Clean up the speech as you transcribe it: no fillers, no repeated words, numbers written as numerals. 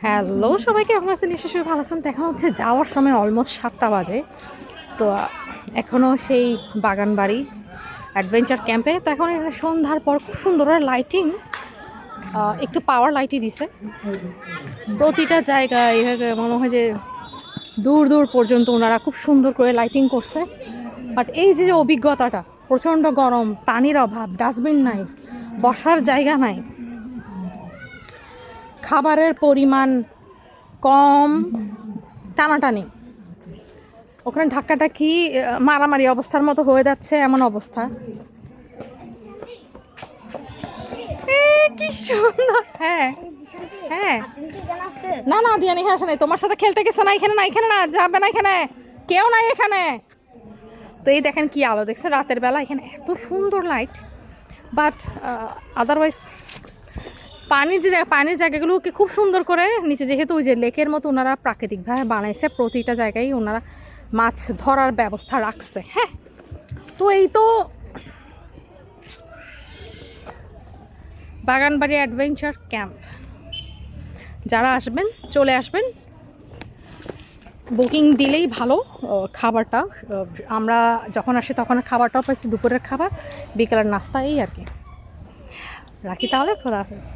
Hello সবাইকে, আপনার নিশ্চয়ই ভালো আছেন। এখন হচ্ছে যাওয়ার সময় অলমোস্ট 7টা বাজে। তো এখনও সেই বাগানবাড়ি অ্যাডভেঞ্চার ক্যাম্পে। তো এখন এখানে সন্ধ্যার পর খুব সুন্দর লাইটিং, একটু পাওয়ার লাইটই দিছে প্রতিটা জায়গায়। এইভাবে মনে হয় যে দূর দূর পর্যন্ত ওনারা খুব সুন্দর করে লাইটিং করছে। বাট এই যে অভিজ্ঞতাটা, প্রচণ্ড গরম, পানির অভাব, ডাস্টবিন নাই, বসার জায়গা নাই, খাবারের পরিমাণ কম, টানাটানি, ওখানে ধাক্কাটা কি মারামারি অবস্থার মতো হয়ে যাচ্ছে, এমন অবস্থা। কি সুন্দর! হ্যাঁ হ্যাঁ, না না দিয়ান এখানে আসে নাই, তোমার সাথে খেলতে গেছে না, এখানে না, এখানে না, যাবে না, এখানে কেউ নাই এখানে। তো এই দেখেন কি আলো দেখছে রাতের বেলা, এখানে এত সুন্দর লাইট। বাট আদারওয়াইজ পানির জায়গাগুলোকে খুব সুন্দর করে নিচে, যেহেতু ওই যে লেকের মতো ওনারা প্রাকৃতিকভাবে বানাইছে, প্রতিটা জায়গায় ওনারা মাছ ধরার ব্যবস্থা রাখছে। হ্যাঁ, তো এই তো বাগানবাড়ি অ্যাডভেঞ্চার ক্যাম্প। যারা আসবেন চলে আসবেন, বুকিং দিলেই ভালো। খাবারটা আমরা যখন আসি তখন খাবারটাও পাইছি, দুপুরের খাবার, বিকেলের নাস্তা, এই আর কি। রাখি তাহলে, খোদা হাফেজ।